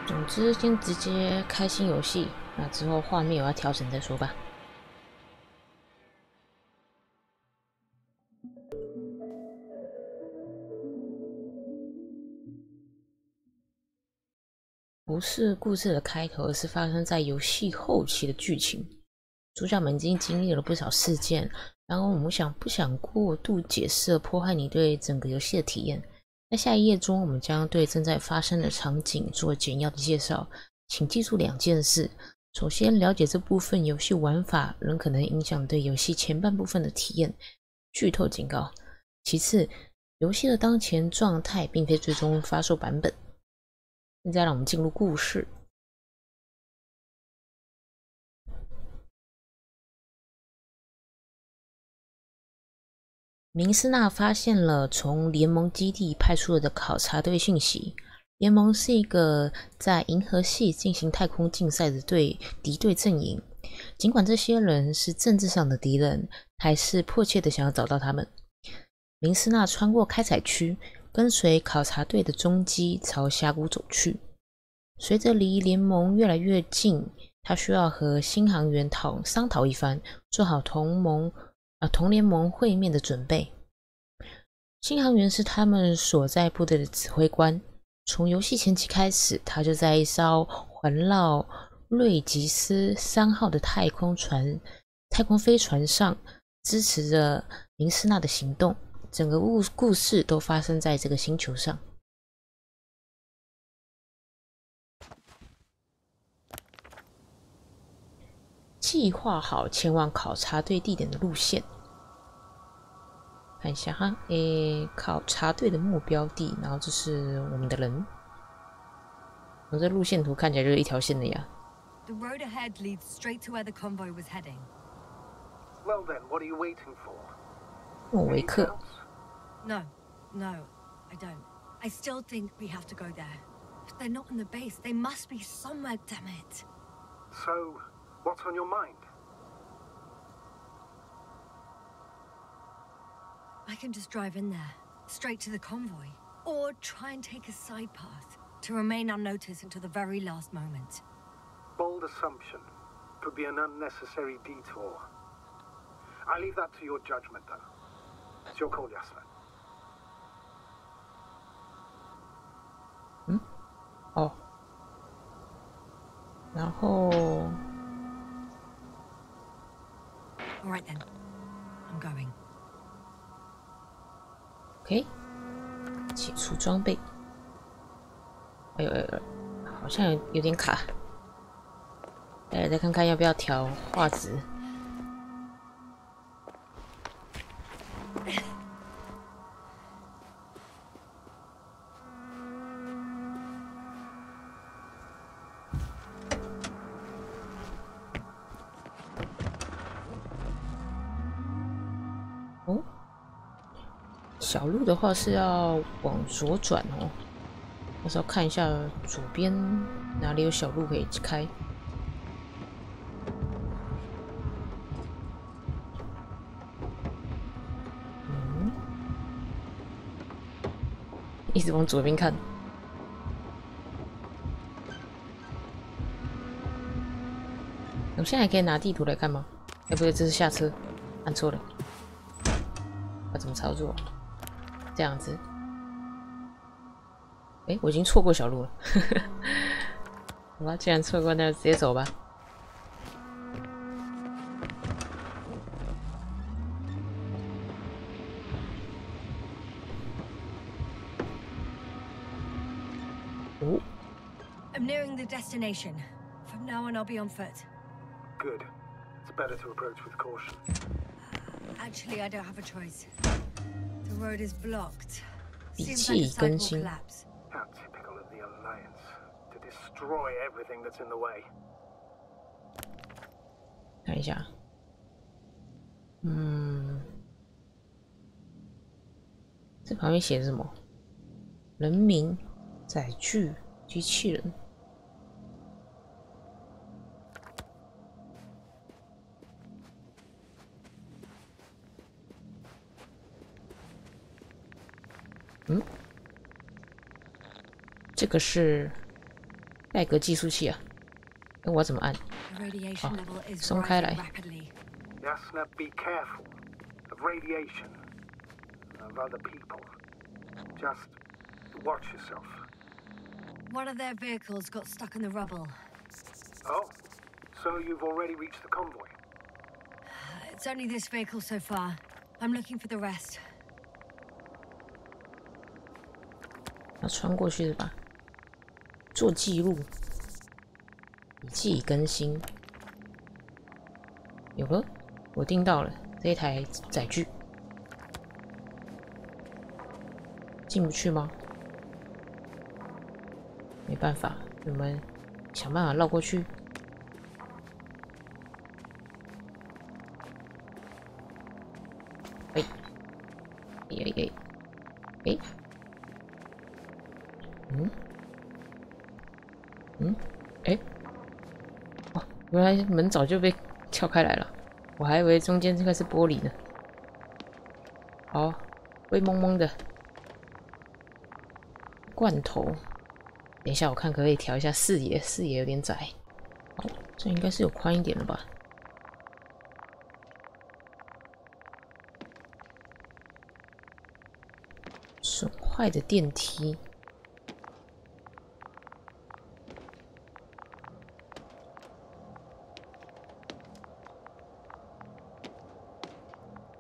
总之，先直接开新游戏，那之后画面有要调整再说吧。不是故事的开头，而是发生在游戏后期的剧情。主角们已经经历了不少事件，然后我们不想过度解释破坏你对整个游戏的体验。在下一页中，我们将对正在发生的场景做简要的介绍。请记住2件事：首先，了解这部分游戏玩法仍可能影响对游戏前半部分的体验，剧透警告。其次，游戏的当前状态并非最终发售版本。现在让我们进入故事。明斯纳发现了从联盟基地派出的考察队讯息。联盟是一个在银河系进行太空竞赛的敌对阵营，尽管这些人是政治上的敌人，还是迫切的想要找到他们。明斯纳穿过开采区，跟随考察队的踪迹朝峡谷走去。随着离联盟越来越近，他需要和新航员商讨一番，做好同联盟会面的准备。新航员是他们所在部队的指挥官。从游戏前期开始，他就在一艘环绕瑞吉斯3号的太空飞船上支持着明斯纳的行动。整个故事都发生在这个星球上。计划好前往考察队地点的路线。看一下哈，考察队的目标地，然后这是我们的人。我这路线图看起来就是一条线的呀。The road ahead leads straight to where the convoy was heading. Well then, what are you waiting for? 诺维克。No, I don't. I still think we have to go there. If they're not in the base, they must be somewhere, damn it. So, what's on your mind? I can just drive in there, straight to the convoy. Or try and take a side path, to remain unnoticed until the very last moment. Bold assumption. Could be an unnecessary detour. I leave that to your judgment, though. It's your call, Jasper. 哦。然后 All right then. I'm going. OK， 解除装备。哎呦，好像有点卡。待会再看看要不要调画质。哦，小路的话是要往左转哦。我是要看一下左边哪里有小路可以开。一直往左边看。我现在还可以拿地图来看吗？哎，不对，这是下车，按错了。要怎么操作？这样子。哎，我已经错过小路了。好吧，既然错过，那就直接走吧。哦。I'm nearing the destination. From now on, I'll be on foot. Good. It's better to approach with caution. Actually, I don't have a choice. The road is blocked. 笔 Seems 记 like a side 更 will 新。 collapse. How typical of the Alliance. To destroy everything that's in the way. 看一下。这旁边写的什么？人名、载具、机器人。这个是盖革计数器啊！哎，我要怎么按？ The radiation level is 松开 rising 来。 rapidly. Yasna, be careful of radiation, of other people. Just watch yourself. One of their vehicles got stuck in the rubble. Oh, so you've already reached the convoy? It's only this vehicle so far. I'm looking for the rest. 要穿过去的吧？做记录，笔记已更新。有了，我订到了这一台载具。进不去吗？没办法，我们想办法绕过去。哎，哎，哎，哦，原来门早就被撬开来了，我还以为中间这个是玻璃呢。好，灰蒙蒙的罐头。等一下，我看可不可以调一下视野，视野有点窄。哦，这应该是有宽一点的吧？损坏的电梯。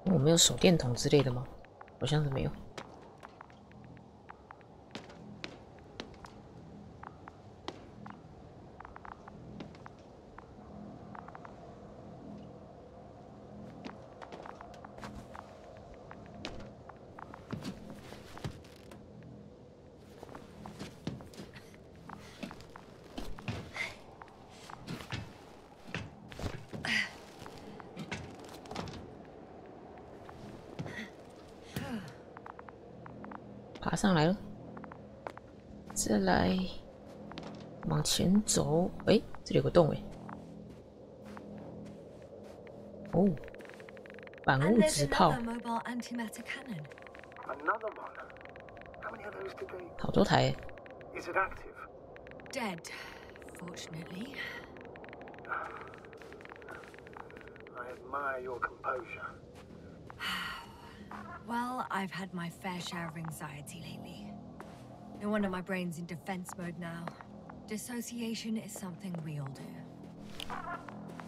我没有手电筒之类的吗？好像是没有。爬上来了，再来往前走。哎，这里有个洞哎。哦，反 And 物 there's 质炮， another mobile antimatter cannon. Another one? How many of those did they... 好多台。 Is it active? Dead, fortunately. I admire your composure. Well, I've had my fair share of anxiety lately. No wonder my brain's in defense mode now. Dissociation is something we all do.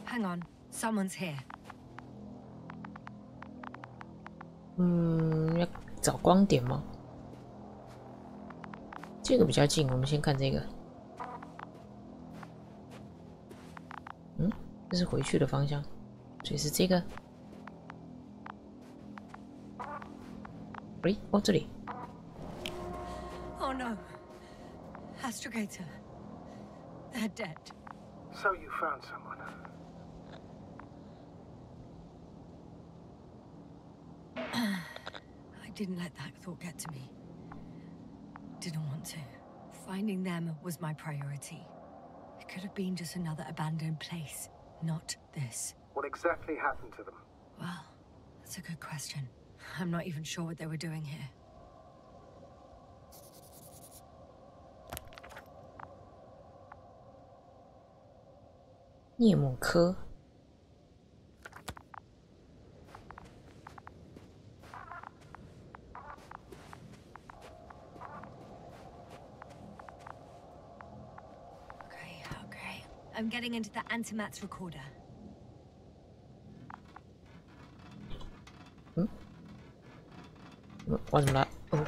Hang on, someone's here. 要找光点吗？这个比较近，我们先看这个。这是回去的方向，所以是这个。哦，这里。 Oh no. Astrogator. They're dead. So you found someone. I didn't let that thought get to me. Didn't want to. Finding them was my priority. It could have been just another abandoned place, not this. What exactly happened to them? Well, that's a good question. I'm not even sure what they were doing here. 涅姆科。Okay. I'm getting into the antimatter recorder. 我怎么了？哦。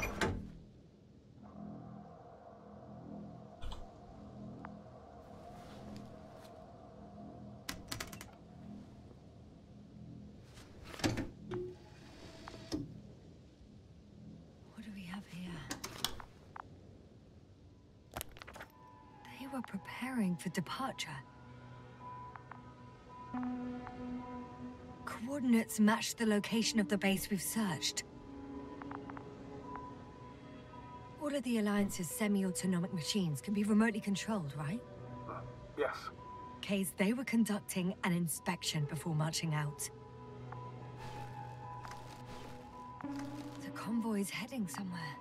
Preparing for departure. Coordinates match the location of the base we've searched. All of the Alliance's semi-autonomic machines can be remotely controlled, right? Yes. Case they were conducting an inspection before marching out. The convoy's heading somewhere.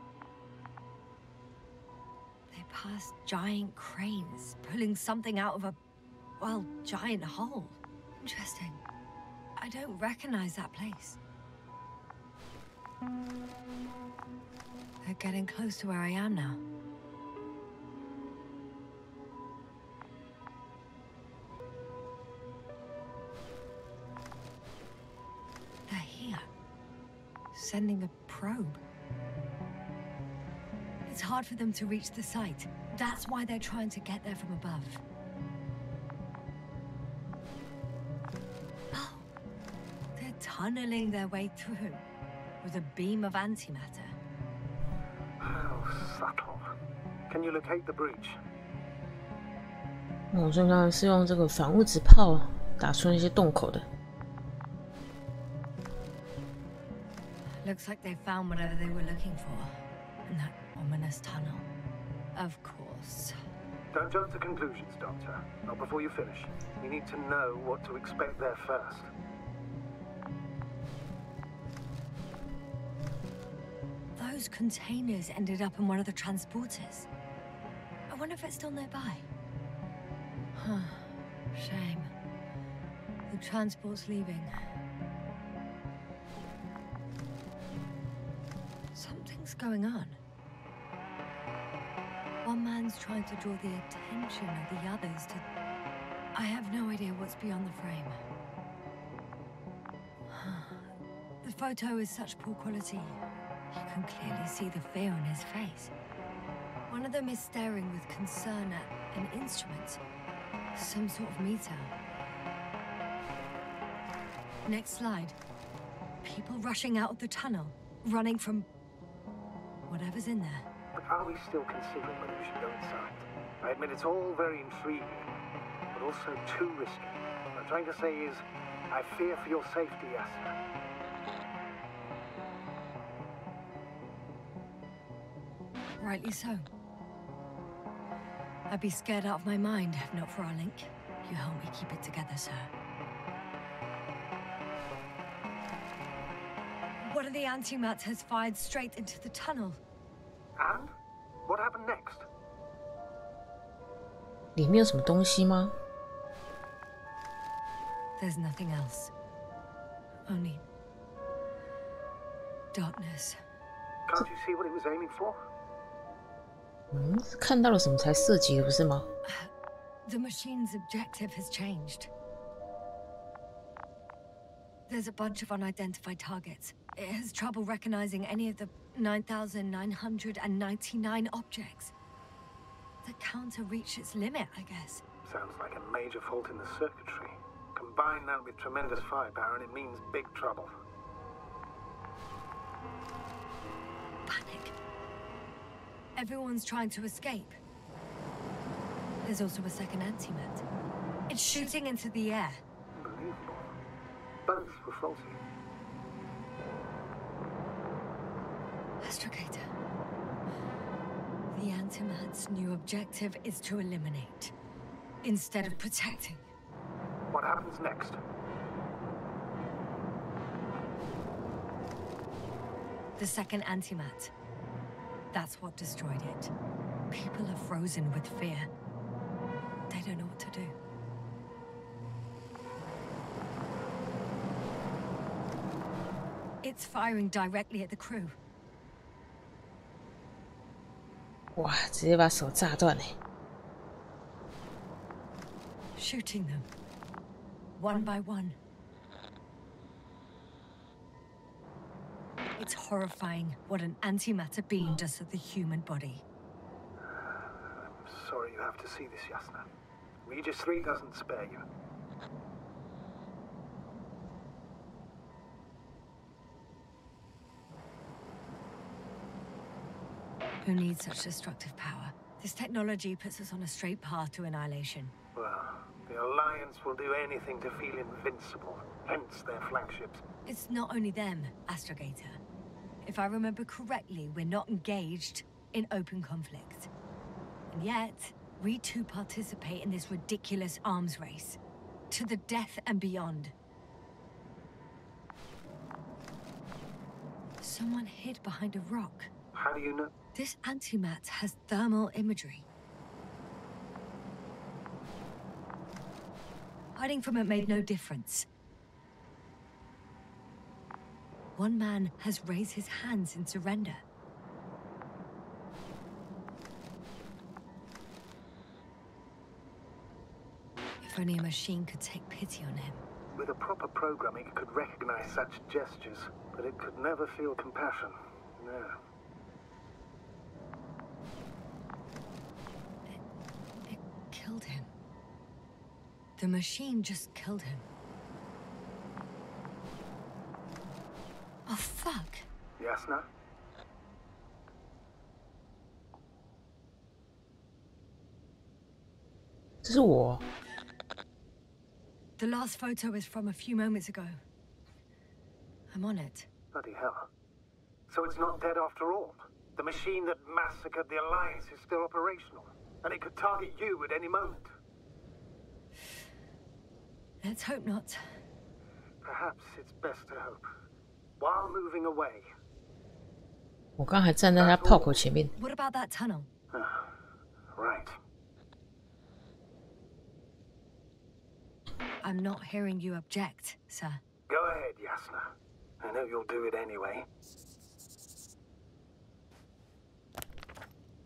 They past giant cranes pulling something out of a, well, giant hole. Interesting. I don't recognize that place. They're getting close to where I am now. They're here, sending a probe. It's hard for them to reach the site. That's why they're trying to get there from above. Oh, they're tunneling their way through with a beam of antimatter. How subtle. Can you locate the breach? 我刚刚是用这个反物质炮打出那些洞口的。 Looks like they found whatever they were looking for in that ominous tunnel. Of course. Don't jump to conclusions, Doctor. Not before you finish. We need to know what to expect there first. Those containers ended up in one of the transporters. I wonder if it's still nearby. Huh. Shame. The transport's leaving. Something's going on. One man's trying to draw the attention of the others to... I have no idea what's beyond the frame. The photo is such poor quality. You can clearly see the fear on his face. One of them is staring with concern at an instrument. Some sort of meter. Next slide. People rushing out of the tunnel, running from whatever's in there. But are we still considering whether we should go inside? I admit it's all very intriguing, but also too risky. What I'm trying to say is, I fear for your safety, Yasna. Rightly so. I'd be scared out of my mind if not for our link. You help me keep it together, sir. One of the antimats has fired straight into the tunnel. And? What happened next? 里面有什么东西吗？ There's nothing else. Only darkness. Can't you see what it was aiming for? 看到了什么才射击的，不是吗？ The machine's objective has changed. There's a bunch of unidentified targets. It has trouble recognizing any of the 9,999 objects. The counter reached its limit, I guess. Sounds like a major fault in the circuitry. Combine that with tremendous firepower and it means big trouble. Panic. Everyone's trying to escape. There's also a second antimat. It's shooting into the air. Unbelievable. Both were faulty. Astrogator. The antimat's new objective is to eliminate, instead of protecting. What happens next? The second antimat. That's what destroyed it. People are frozen with fear. They don't know what to do. It's firing directly at the crew. 哇，直接把手炸断嘞！ Shooting them. One by one. It's horrifying what an antimatter beam does to the human body. I'm sorry you have to see this, Yasna. Regis 3 doesn't spare you. Who needs such destructive power? This technology puts us on a straight path to annihilation. Well, the Alliance will do anything to feel invincible, hence their flagships. It's not only them, Astrogator. If I remember correctly, we're not engaged in open conflict. And yet, we too participate in this ridiculous arms race. To the death and beyond. Someone hid behind a rock. How do you know? This antimat has thermal imagery. Hiding from it made no difference. One man has raised his hands in surrender. If only a machine could take pity on him. With a proper programming, it could recognize such gestures, but it could never feel compassion. No. It killed him. The machine just killed him. Oh, fuck. Yasna? This is war. The last photo is from a few moments ago. I'm on it. Bloody hell. So it's not dead after all? The machine that massacred the Alliance is still operational, and it could target you at any moment. Let's hope not. Perhaps it's best to hope. While moving away. 我刚还站在他炮口前面。 What about that tunnel? Right. I'm not hearing you object, sir. Go ahead, Yasna. I know you'll do it anyway.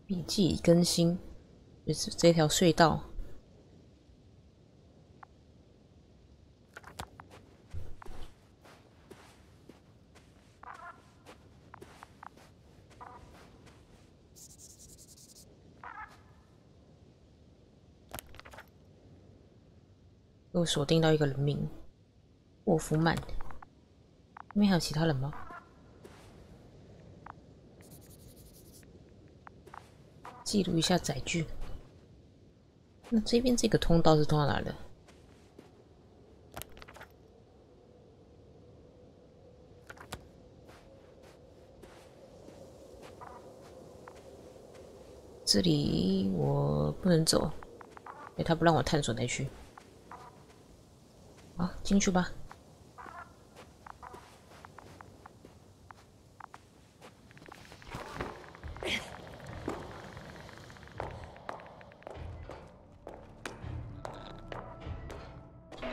笔记已更新，就是这条隧道。又锁定到一个人名，沃夫曼。那边还有其他人吗？记录一下载具。那这边这个通道是通到哪的？这里我不能走，因为他不让我探索那区。好，进去吧。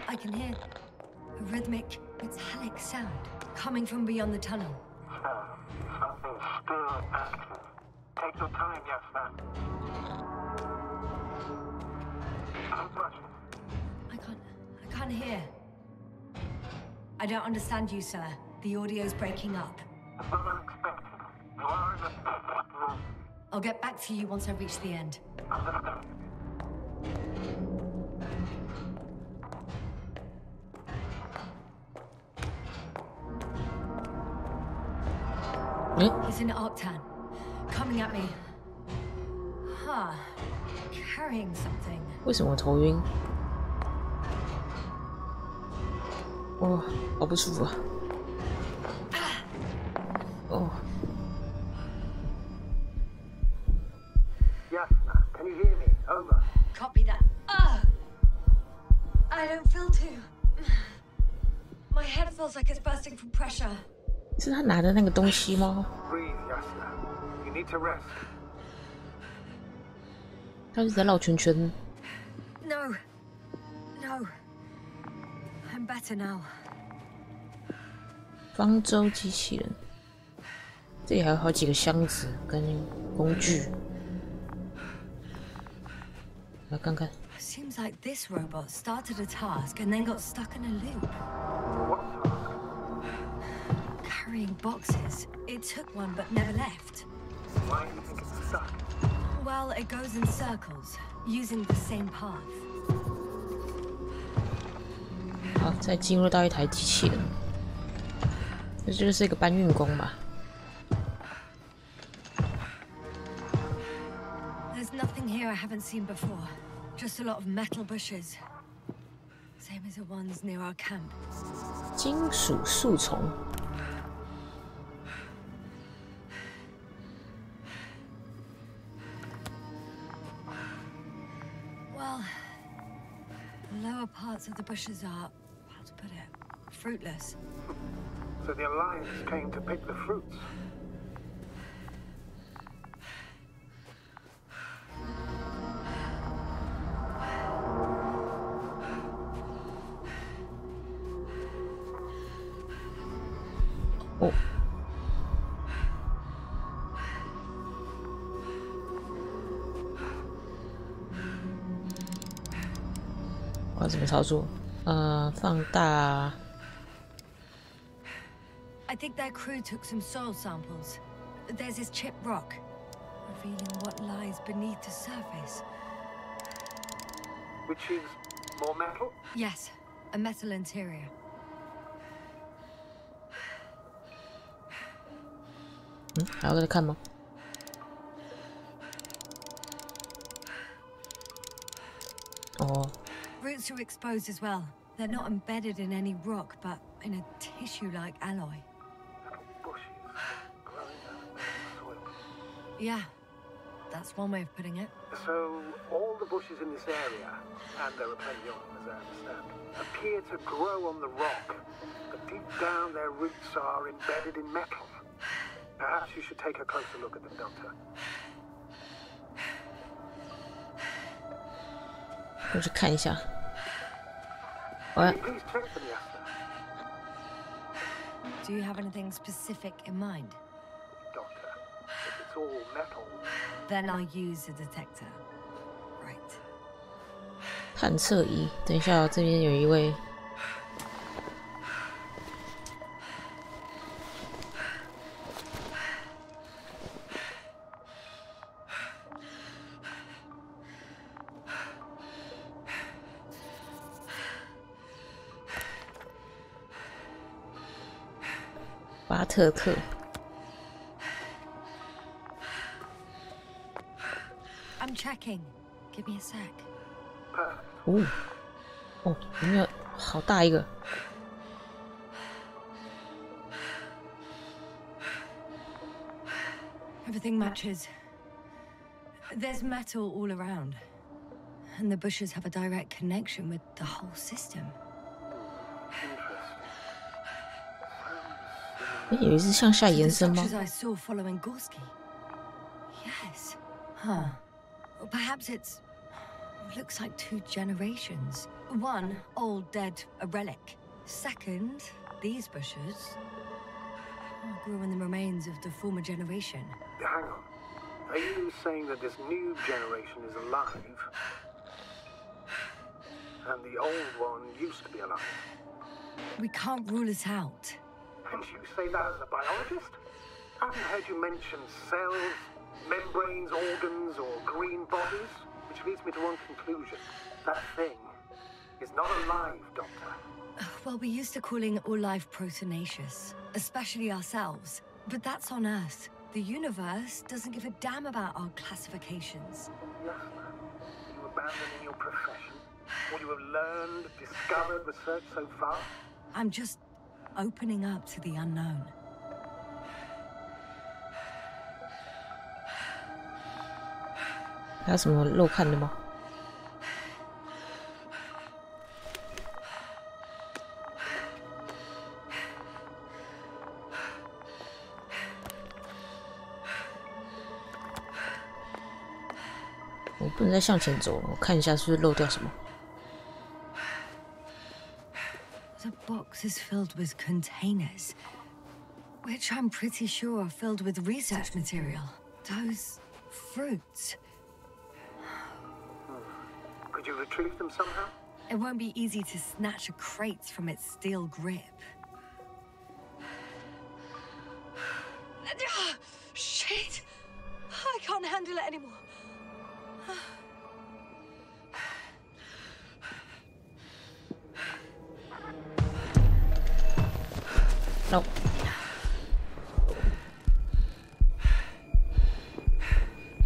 I can hear a rhythmic, metallic sound coming from beyond the tunnel. Something's still active. Take your time, Yasna. Don't touch it. I can't hear. I don't understand you, sir. The audio's breaking up. It's not unexpected. You are in a state after all. I'll get back to you once I reach the end. Understood. He's in Arctan, coming at me. Huh. Carrying something. 为什么我头晕？哦，好不舒服啊！哦， Yasna, can you hear me? Over. Copy that. I don't feel too. My head feels like it's bursting from pressure. 是他拿的那个东西吗？ Breathe, Yasna. You need to rest. 他一直在绕圈圈。 No. No. I'm better now. 方舟机器人，这里还有好几个箱子跟工具，来看看。 Seems like this robot started a task and then got stuck in a loop. What task? Carrying boxes. It took one but never left. Why do you think it's stuck? Well, it goes in circles, using the same path. 好，再进入到一台机器人，这就是一个搬运工嘛。 There's nothing here I haven't seen before. Just a lot of metal bushes. Same as the ones near our camp. 金属树丛。 Well, the lower parts of the bushes are, how to put it, fruitless. So the Alliance came to pick the fruits. 哦，我要怎么操作？放大。 I think their crew took some soil samples. There's this chipped rock, revealing what lies beneath the surface. Which is more metal? Yes, a metal interior. 还要再看吗？哦， Roots are exposed as well. They're not embedded in any rock, but in a tissue-like alloy. Bushes growing out of the soil. Yeah, that's one way of putting it. So, all the bushes in this area, and there are plenty of them as I understand, appear to grow on the rock, but deep down their roots are embedded in metal. Perhaps you should take a closer look at them, Doctor. 我去看一下。我 Can you please check them, Yasta? Do you have anything specific in mind? Doctor, if it's all metal, Then I'll use a detector. Right. 探测仪，等一下，这边有一位。巴特克， I'm checking. Give me a sec. 哦，哦，里面好大一个。 Everything matches. There's metal all around. And the bushes have a direct connection with the whole system. 哎，有一只向下 To the 延伸吗？ structures I saw following Gorski. Yes. Huh. Well, perhaps it's... looks like 2 generations. One, old, dead, a relic. Second, these bushes grew in the remains of the former generation. hang on. Are you saying that this new generation is alive? And the old one used to be alive? We can't rule it out. And you say that as a biologist? I haven't heard you mention cells, membranes, organs, or green bodies, which leads me to one conclusion. That thing is not alive, Doctor. Well, we used to calling all life proteinaceous, especially ourselves. But that's on Earth. The universe doesn't give a damn about our classifications. Yes, ma'am. Are you abandoning your profession? What you have learned, discovered, researched so far? I'm just opening up to the unknown. 还有什么漏看的吗？我不能再向前走了，我看一下是不是漏掉什么。 The box is filled with containers, which I'm pretty sure are filled with research material. Those fruits. Could you retrieve them somehow? It won't be easy to snatch a crate from its steel grip. Shit! I can't handle it anymore. No.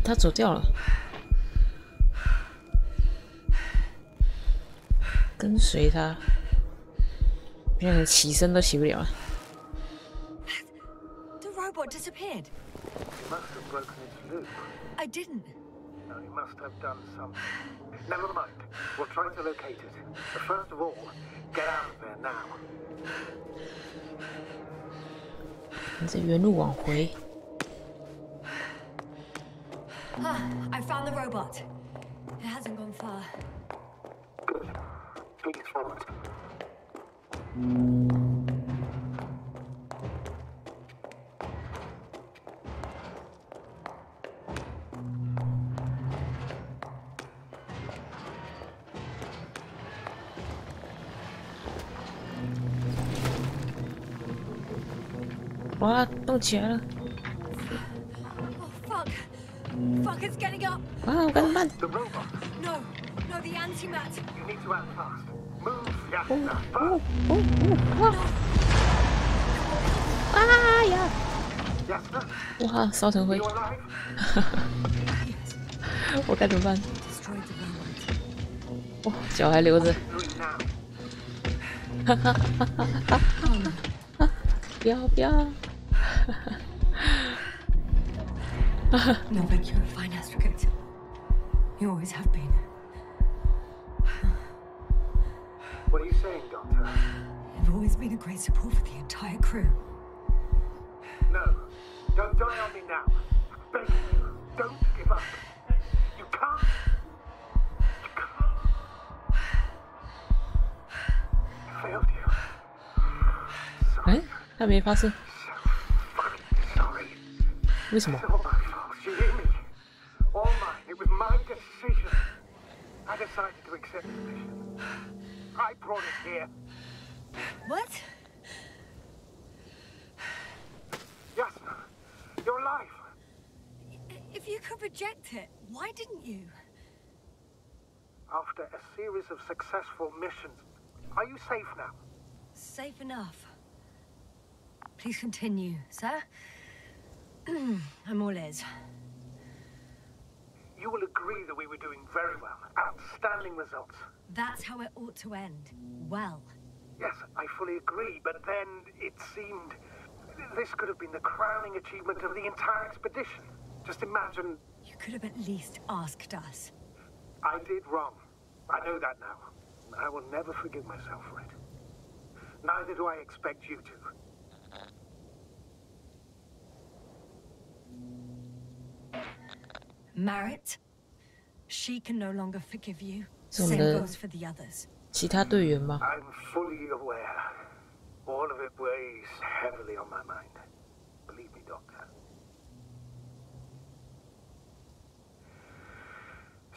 他走掉了，跟随他，变成起身都起不了了。 The robot disappeared. You must have broken its loop. I didn't. No, you must have done something. Never mind. We'll try to locate it. But first of all, get out of there now. 你这原路往回。 I found the robot. It hasn't gone far. Good. Please follow it. 哇，动起来了！ Oh, fuck! Fuck, it's getting up! 啊，我该怎么办？ The robot. No, no, the antimat! You need to act fast. Move, 哦 Yasna. 哦 Fast. 哦哇！啊呀！ Yasna, 哇，烧成灰 you！alive? 我该怎么办？ Destroyed the robot. 哇，脚还留着！ Doing now. 不要不要！ No, but you're a fine astrogate. You always have been. What are you saying, Doctor? You've always been a great support for the entire crew. No. Don't die on me now. Begging you. Don't give up. You can't. You can't. I failed you. 哎 Sorry. 它没发生， So fucking sorry. 为什么 It's？all my fault. You hear me? All mine. It was my decision. I decided to accept this mission. I brought us here. What? Yasna, you're alive. If you could reject it, why didn't you? After a series of successful missions, are you safe now? Safe enough. Please continue, sir. I'm all ears. You will agree that we were doing very well. Outstanding results. That's how it ought to end. Well. Yes, I fully agree, but then it seemed this could have been the crowning achievement of the entire expedition. Just imagine. You could have at least asked us. I did wrong. I know that now. I will never forgive myself for it. Neither do I expect you to. Marriott, she can no longer forgive you. 是我们 Same 的 goes for the others. 其他队员吗？ I'm fully aware. All of it weighs heavily on my mind. Believe me, Doctor.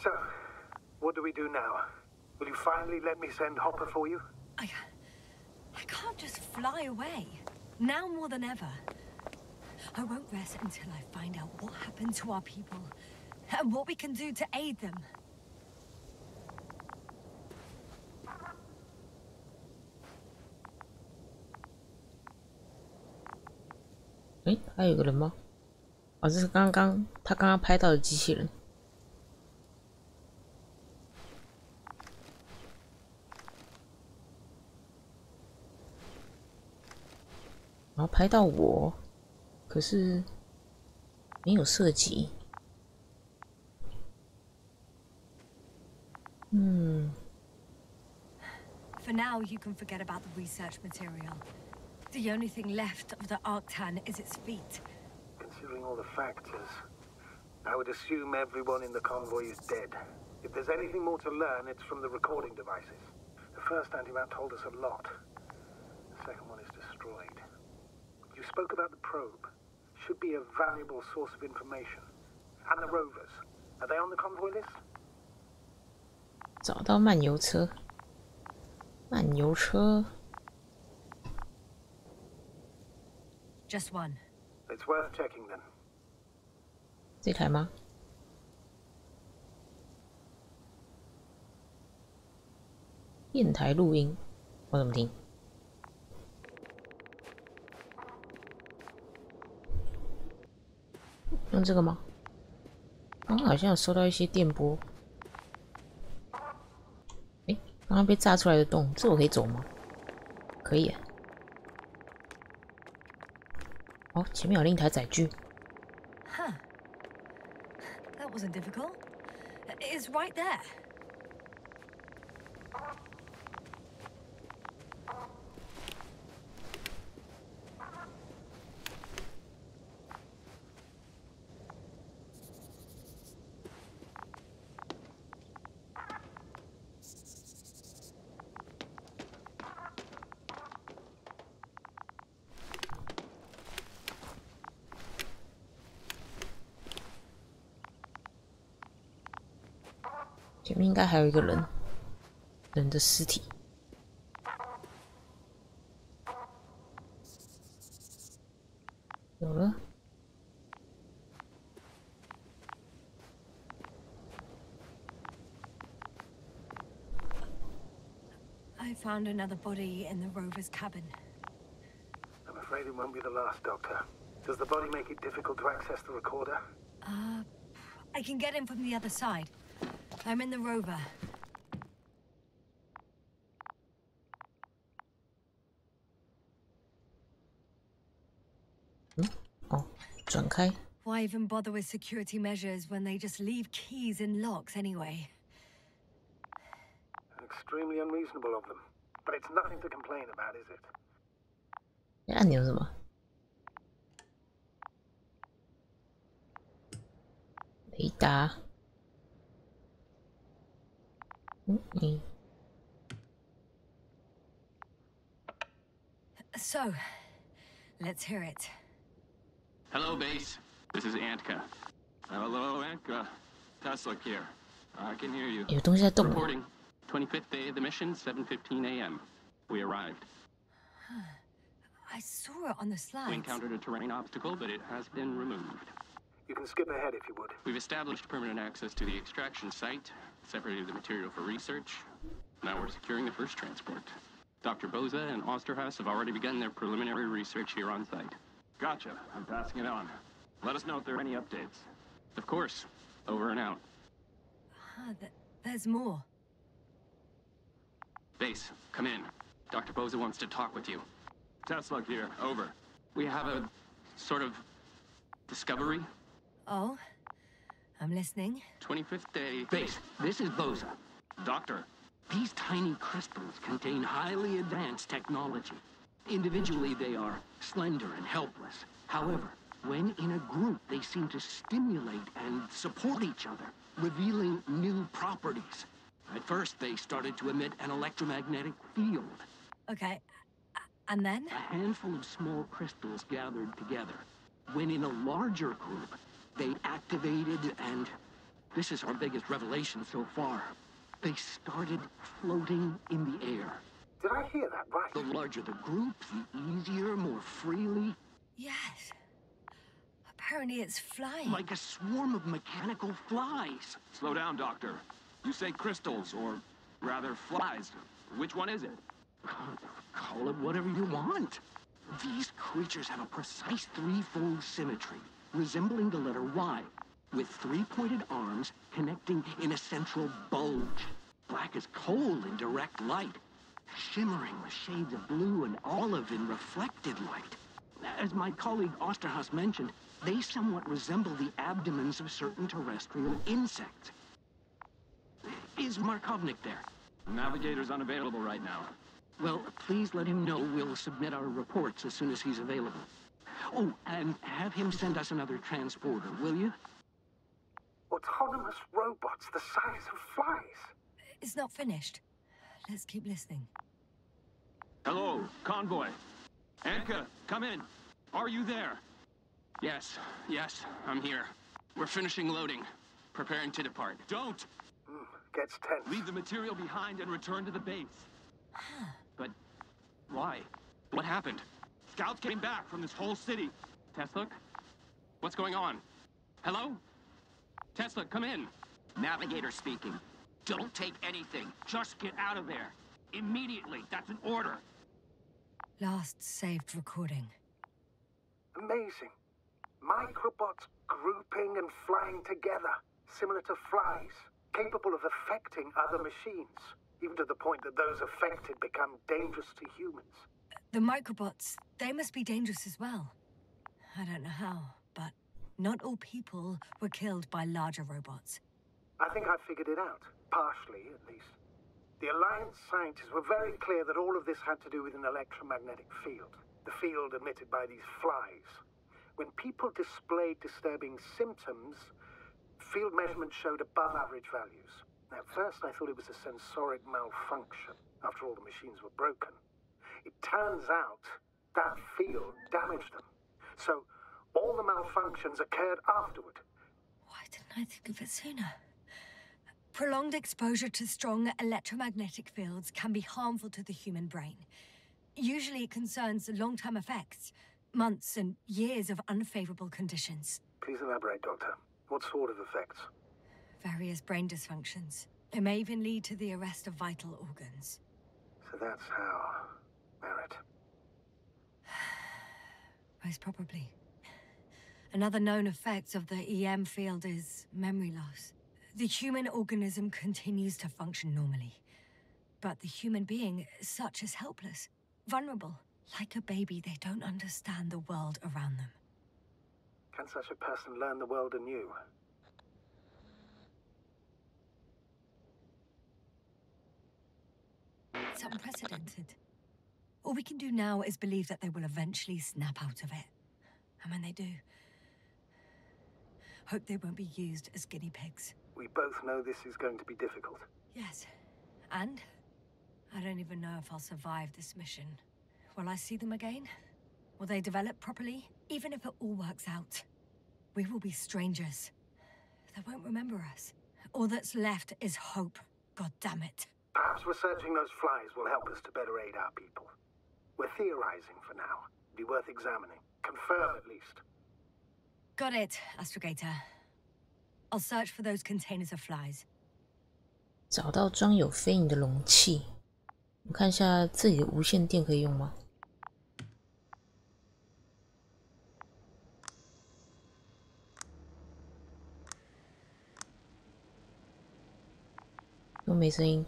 So, what do we do now? Will you finally let me send Hopper for you? I can't just fly away. Now more than ever. I won't rest until I find out what happened to our people and what we can do to aid them. 哎，还有个人吗？哦，这是他刚刚拍到的机器人。然后拍到我，可是没有射击。For now, you can forget about the research material. The only thing left of the Arctan is its feet. Considering all the factors, I would assume everyone in the convoy is dead. If there's anything more to learn, it's from the recording devices. The first antimat told us a lot. The second one is destroyed. You spoke about the probe. Should be a valuable source of information. And the rovers. Are they on the convoy list? 找到漫游车，漫游车 Just one. It's worth checking then. 这台吗？电台录音，我怎么听？用这个吗？刚刚好像有收到一些电波。哎，刚刚被炸出来的洞，这我可以走吗？可以啊。哦，前面有另一台载具。 Huh. That wasn't difficult. It's right there. 前面应该还有一个人，人的尸体。I found another body in the rover's cabin. I'm afraid it won't be the last, Doctor. Does the body make it difficult to access the recorder? I can get in from the other side. I'm in the rover. Oh, 转开。 Why even bother with security measures when they just leave keys in locks anyway? Extremely unreasonable of them. But it's nothing to complain about, is it? 按钮是什么？雷达。你 So, let's hear it. Hello, base. This is Antka. Hello, Antka. Tesla here. I can hear you. 有东西在动。 Reporting. 25th day of the mission, 7:15 a.m. We arrived. I saw it on the slides. We encountered a terrain obstacle, but it has been removed. You can skip ahead if you would. We've established permanent access to the extraction site, separated the material for research. Now we're securing the first transport. Dr. Boza and Osterhaus have already begun their preliminary research here on site. Gotcha. I'm passing it on. Let us know if there are any updates. Of course. Over and out. There's more. Base, come in. Dr. Boza wants to talk with you. Tesla here. Over. We have a sort of discovery. Oh? I'm listening. 25th day. Base, this is Boza. Doctor. These tiny crystals contain highly advanced technology. Individually, they are slender and helpless. However, when in a group, they seem to stimulate and support each other, revealing new properties. At first, they started to emit an electromagnetic field. Okay. And then? A handful of small crystals gathered together. When in a larger group, they activated and... this is our biggest revelation so far. They started floating in the air. Did I hear that right? The larger the group, the easier, more freely. Yes. Apparently it's flying. Like a swarm of mechanical flies. Slow down, Doctor. You say crystals, or rather flies. Which one is it? Call it whatever you want. These creatures have a precise threefold symmetry, resembling the letter Y, with three-pointed arms connecting in a central bulge. Black as coal in direct light, shimmering with shades of blue and olive in reflected light. As my colleague Osterhaus mentioned, they somewhat resemble the abdomens of certain terrestrial insects. Is Markovnik there? Navigator's unavailable right now. Well, please let him know we'll submit our reports as soon as he's available. Oh, and have him send us another transporter, will you? Autonomous robots the size of flies. It's not finished. Let's keep listening. Hello, convoy. Anka, come in. Are you there? Yes, I'm here. We're finishing loading. Preparing to depart. Don't! Gets tense. Leave the material behind and return to the base. But why? What happened? Scouts came back from this whole city. Tesla? What's going on? Hello? Tesla, come in. Navigator speaking. Don't take anything. Just get out of there. Immediately. That's an order. Last saved recording. Amazing. Microbots grouping and flying together, similar to flies, capable of affecting other machines, even to the point that those affected become dangerous to humans. The microbots, they must be dangerous as well. I don't know how, but not all people were killed by larger robots. I think I figured it out, partially at least. The Alliance scientists were very clear that all of this had to do with an electromagnetic field, the field emitted by these flies. When people displayed disturbing symptoms, field measurements showed above average values. At first, I thought it was a sensoric malfunction. After all, the machines were broken. It turns out that field damaged them. So all the malfunctions occurred afterward. Why didn't I think of it sooner? Prolonged exposure to strong electromagnetic fields can be harmful to the human brain. Usually it concerns long-term effects, months and years of unfavorable conditions. Please elaborate, Doctor. What sort of effects? Various brain dysfunctions. It may even lead to the arrest of vital organs. So that's how... Merit. Most probably. Another known effect of the EM field is memory loss. The human organism continues to function normally. But the human being, such is helpless, vulnerable. Like a baby, they don't understand the world around them. Can such a person learn the world anew? It's unprecedented. All we can do now is believe that they will eventually snap out of it. And when they do, hope they won't be used as guinea pigs. We both know this is going to be difficult. Yes. And I don't even know if I'll survive this mission. Will I see them again? Will they develop properly? Even if it all works out, we will be strangers. They won't remember us. All that's left is hope. God damn it. Perhaps researching those flies will help us to better aid our people. We're theorizing for now. Be worth examining. Confirm at least. Got it, Astrogator. I'll search for those containers of flies. 找到装有飞影的容器。我看一下这里的无线电可以用吗？都没声音。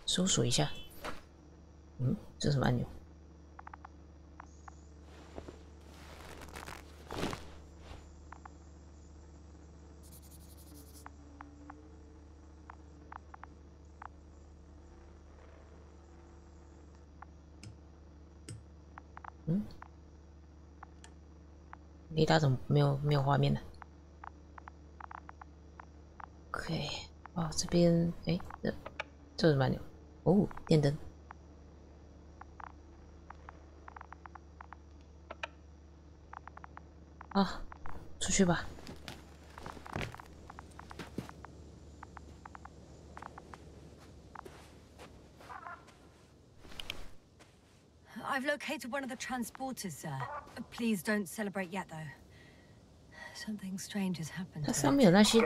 搜索一下。这是什么按钮？雷达怎么没有画面呢 ？OK， 哦，这边这是什么按钮？哦，电灯。啊，出去吧。I've located one of the transporters, sir. Please don't celebrate yet, though. Something strange has happened. 它上面有那些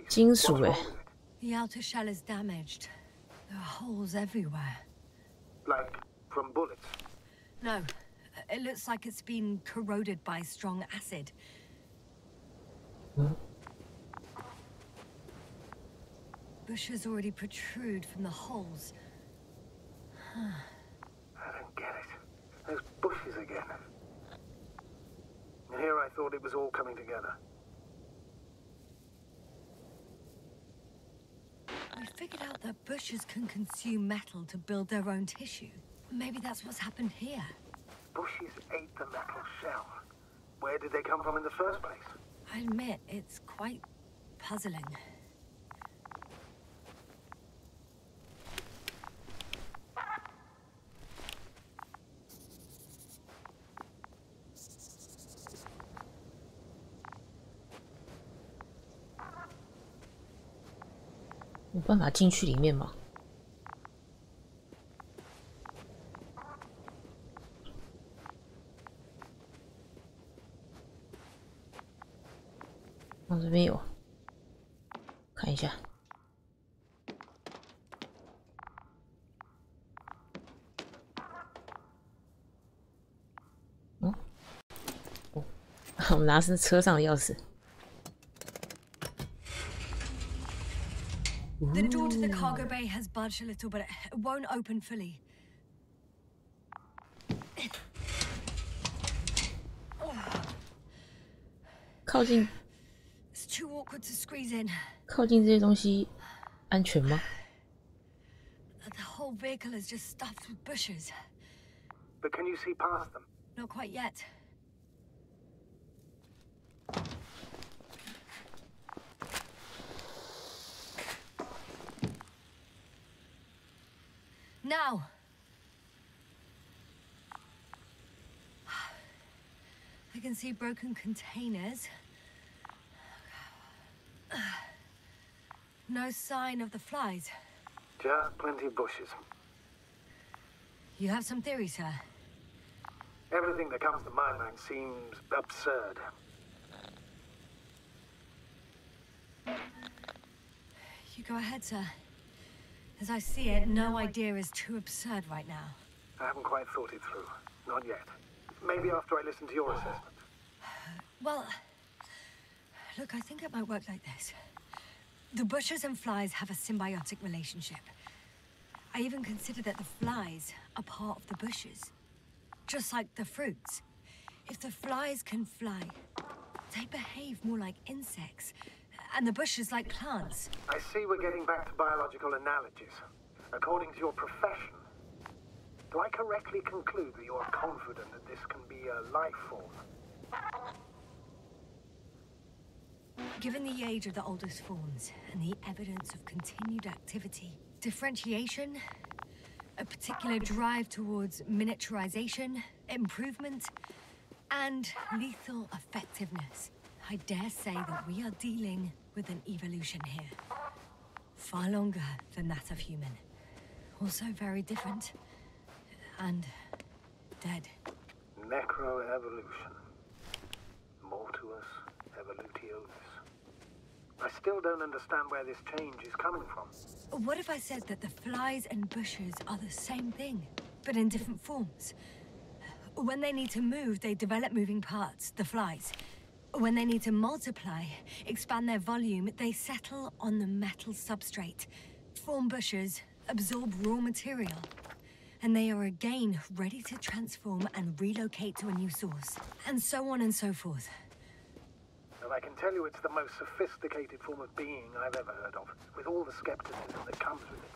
金属哎。The outer shell is damaged. There are holes everywhere. Like from bullets? No. It looks like it's been corroded by strong acid. Bushes already protrude from the holes. I don't get it. Those bushes again. And here I thought it was all coming together. We figured out that bushes can consume metal to build their own tissue. Maybe that's what's happened here. Bushes ate the metal shell. Where did they come from in the first place? I admit, it's quite puzzling. "有办法进去里面吗？哦，这边有，看一下。哦，哦，我们拿的是车上的钥匙。 The door to the cargo bay has budged a little, but it won't open fully. 靠近 It's too awkward to squeeze in. 靠近这些东西安全吗？ The whole vehicle is just stuffed with bushes. But can you see past them? Not quite yet. Now. I can see broken containers. No sign of the flies. Just plenty of bushes. You have some theories, sir? Everything that comes to my mind seems absurd. You go ahead, sir. As I see it, no idea is too absurd right now. I haven't quite thought it through. Not yet. Maybe after I listen to your assessment. Well, look, I think it might work like this. The bushes and flies have a symbiotic relationship. I even consider that the flies are part of the bushes. Just like the fruits. If the flies can fly, they behave more like insects, and the bushes like plants. I see we're getting back to biological analogies. According to your profession, do I correctly conclude that you're confident that this can be a life form? Given the age of the oldest forms and the evidence of continued activity, differentiation, a particular drive towards miniaturization, improvement, and lethal effectiveness, I dare say that we are dealing with an evolution here. Far longer than that of human. Also very different. And dead. Necroevolution. Mortuus evolutionis. I still don't understand where this change is coming from. What if I said that the flies and bushes are the same thing, but in different forms? When they need to move, they develop moving parts, the flies. When they need to multiply, expand their volume, they settle on the metal substrate, form bushes, absorb raw material. And they are again ready to transform and relocate to a new source. And so on and so forth. And I can tell you it's the most sophisticated form of being I've ever heard of, with all the skepticism that comes with it.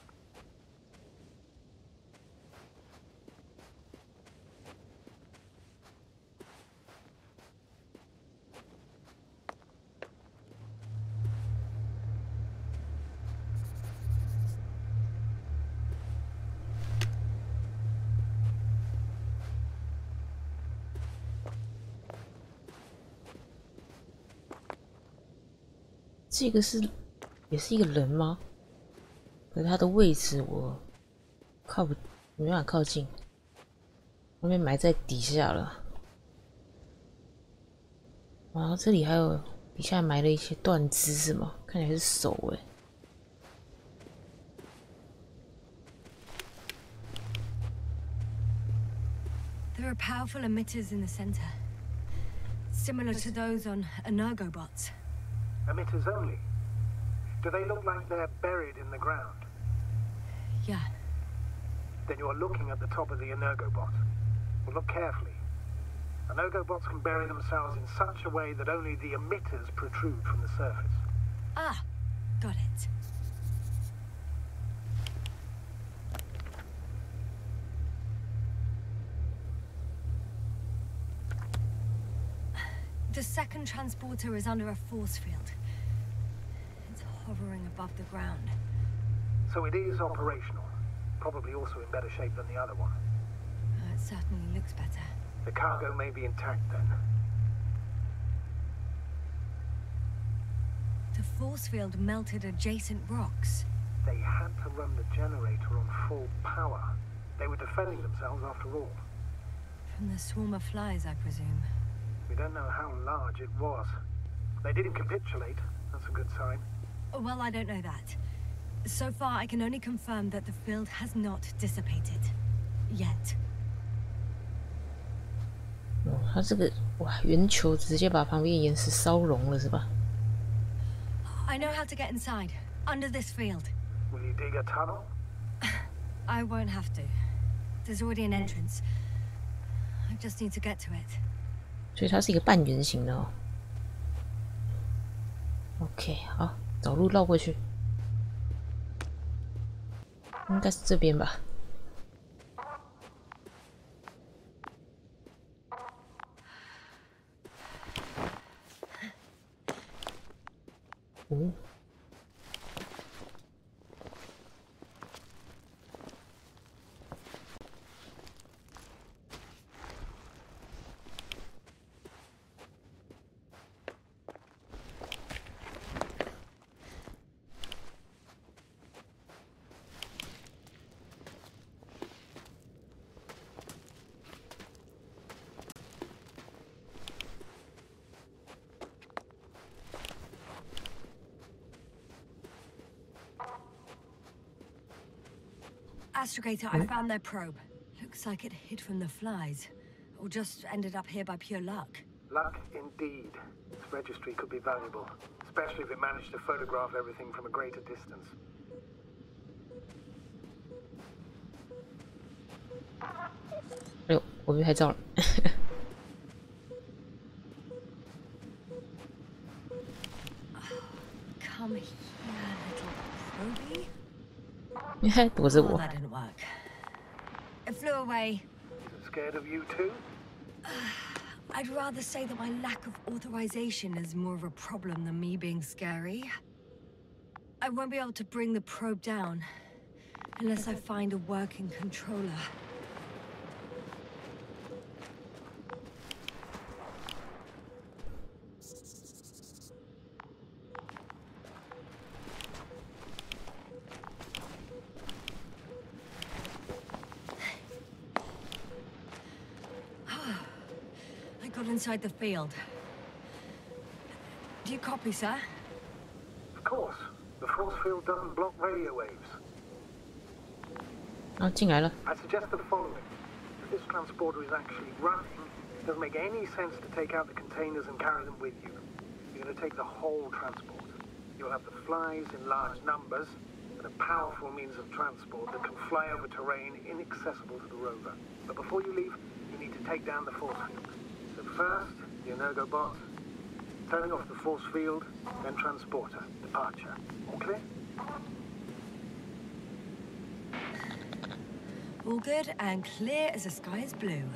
这个是也是一个人吗？可是他的位置我没办法靠近，外面埋在底下了。哇，这里还有底下埋了一些断肢是吗？看起来是手诶。There are powerful emitters in the center, similar to those on energobots. Emitters only? Do they look like they're buried in the ground? Yeah. Then you're looking at the top of the energobot. Well, look carefully. Energobots can bury themselves in such a way that only the emitters protrude from the surface. Ah, got it. The second transporter is under a force field. It's hovering above the ground. So it is operational. Probably also in better shape than the other one. It certainly looks better. The cargo may be intact then. The force field melted adjacent rocks. They had to run the generator on full power. They were defending themselves after all. From the swarm of flies, I presume. We don't know how large it was. They didn't capitulate. That's a good sign. Well, I don't know that. So far, I can only confirm that the field has not dissipated. Yet. 哦，它这个哇，圆球直接把旁边岩石烧融了是吧？ I know how to get inside, under this field. Will you dig a tunnel? I won't have to. There's already an entrance. I just need to get to it. 所以它是一个半圆形的哦。OK， 好，找路绕过去，应该是这边吧。哦。Astrogator, I found their probe. Looks like it hid from the flies, or just ended up here by pure luck. Luck indeed. This registry could be valuable, especially if it managed to photograph everything from a greater distance. Eh呦，我被拍照了。Come here, little probie. 你还躲着 Oh, 我。 that didn't work. It flew away. Is it scared of you too? I'd rather say that my lack of authorization is more of a problem than me being scary. I won't be able to bring the probe down unless I find a working controller. I got inside the field. Do you copy, sir? Of course. The force field doesn't block radio waves. 啊，进来了。 I suggest the following. If this transporter is actually running, it doesn't make any sense to take out the containers and carry them with you. You're going to take the whole transport. You'll have the flies in large numbers, and a powerful means of transport that can fly over terrain inaccessible to the rover. But before you leave, you need to take down the force field. So first, the Energo bot, turning off the force field, then transporter, departure. All clear? All good and clear as the sky is blue.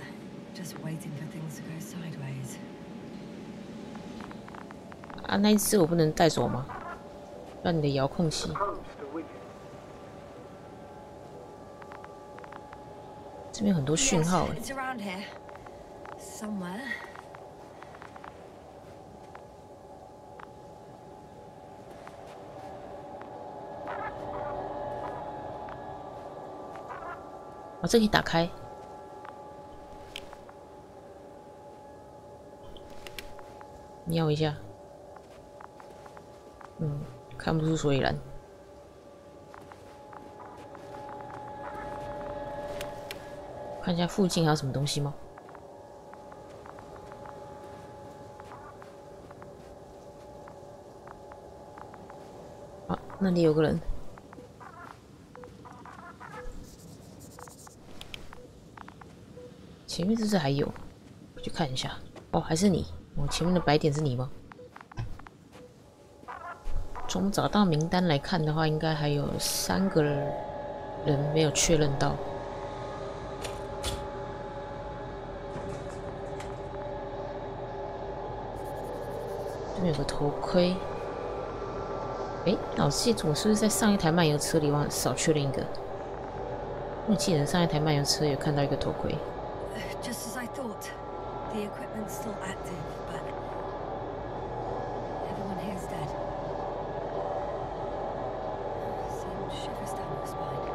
Just waiting for things to go sideways. 啊，那一只我不能带走吗？要你的遥控器。 Probe's still with you. 这边很多讯 Yes, 号。 it's around here. Somewhere. 啊，这可以打开。瞄一下。嗯，看不出所以然。看一下附近还有什么东西吗？啊，那里有个人。前面是不是还有？我去看一下。哦，还是你。哦，前面的白点是你吗？从找到名单来看的话，应该还有3个人没有确认到。这边有个头盔。诶，那我记得我是不是在上一台漫游车里忘少确认一个？我记得上一台漫游车有看到一个头盔。 Just as I thought. The equipment's still active, but everyone here is dead. Send shivers down my spine.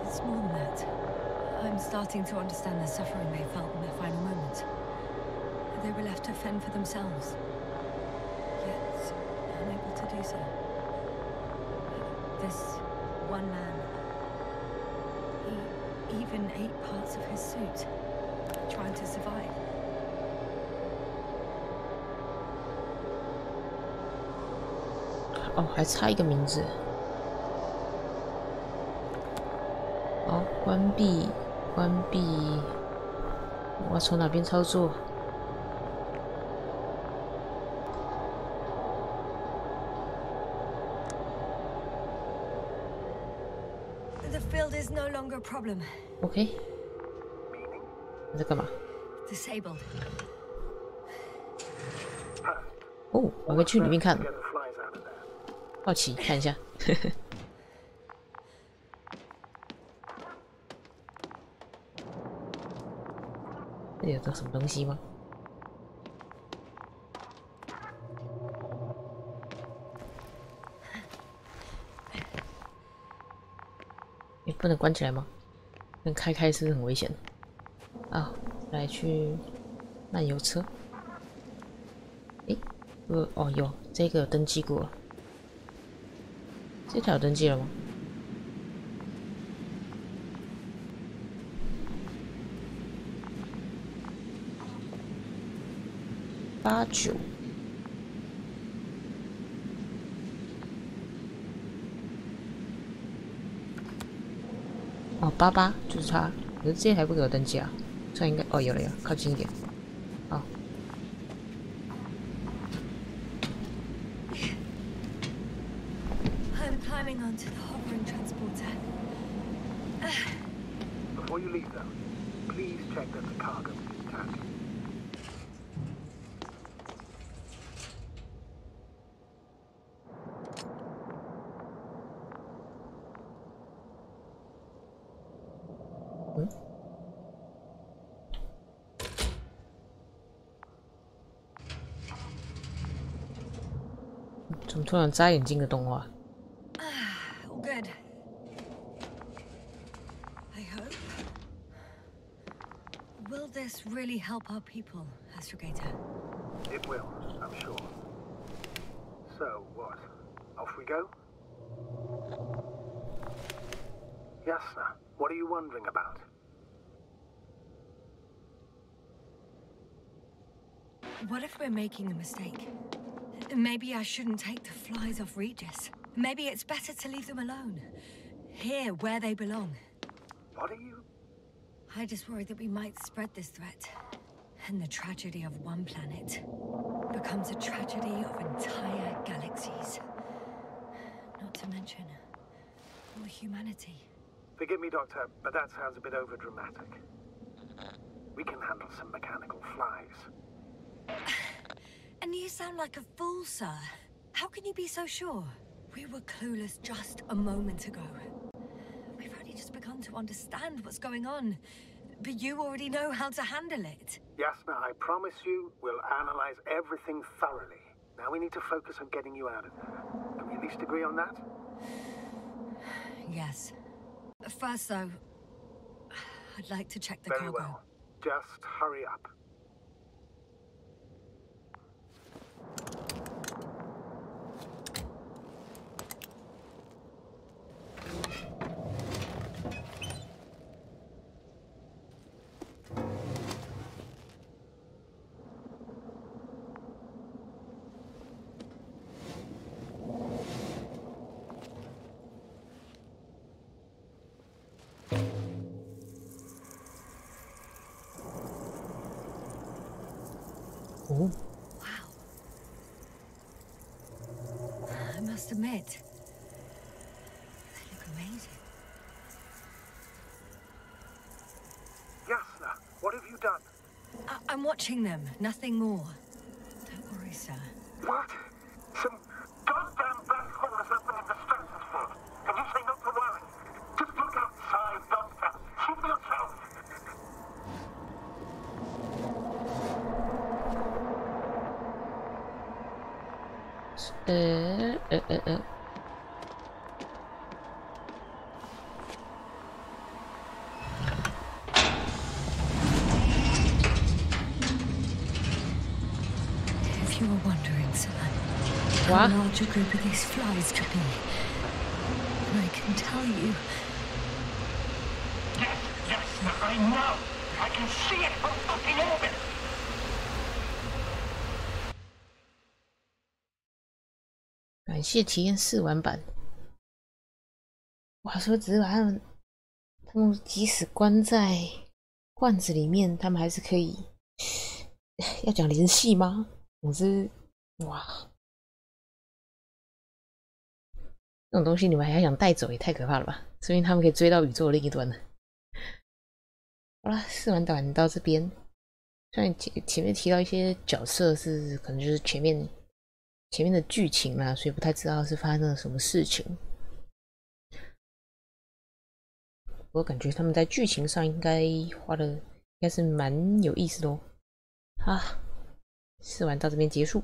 It's more than that. I'm starting to understand the suffering they felt in their final moments. They were left to fend for themselves, yet unable to do so. This one man. He even ate parts of his suit, trying to survive. 哦，还差一个名字。好，关闭，关闭。我要从哪边操作？ The field is no longer a problem. OK。你在干嘛？ Disabled. 哦，我可以去里面看 Get，the flies out of there. 好奇看一下。这里有个什么东西吗？你不能关起来吗？能开是很危险的。啊，来去漫游车。诶，哦有这个有登记过。这条有登记了吗？89。哦，88就是它，可是这台不给我登记啊，这应该哦有了有，靠近一点，好。I'm climbing onto the hovering transporter. Before you leave, though, please check that the cargo is intact. Hmm? 怎么突然眨眼睛的动画？ All good. I hope. Will this really help our people, Astrogator? It will, I'm sure. So, what? Off we go? Yes, sir. What are you wondering about? What if we're making a mistake? Maybe I shouldn't take the flies off Regis. Maybe it's better to leave them alone. Here, where they belong. What are you... I just worry that we might spread this threat. And the tragedy of one planet becomes a tragedy of entire galaxies. Not to mention, all humanity. Forgive me, Doctor, but that sounds a bit overdramatic. We can handle some mechanical flies. And you sound like a fool, sir. How can you be so sure? We were clueless just a moment ago. We've only just begun to understand what's going on. But you already know how to handle it. Yasna, I promise you, we'll analyze everything thoroughly. Now we need to focus on getting you out of there. Can we at least agree on that? Yes. First, though, I'd like to check the Very cargo. well. Just hurry up. Oh. Wow. I must admit, they look amazing. Yasna, what have you done? I'm watching them, nothing more. Don't worry, sir. What? Some goddamn black hole has opened in the stratosphere. And you say not to worry. Just look outside, Doctor. See for yourself. If you were wondering, sir, What? how large a group of these flies could be, and I can tell you, Yes, I know. I can see it from fucking orbit. 感谢体验试玩版。话说，只是把他们即使关在罐子里面，他们还是可以要讲联系吗？总之，哇，这种东西你们还想带走，也太可怕了吧！说明他们可以追到宇宙的另一端了。好了，试玩版到这边，虽然前面提到一些角色是可能就是前面的剧情啦，所以不太知道是发生了什么事情。我感觉他们在剧情上应该画的应该是蛮有意思的哦。好，试玩到这边结束。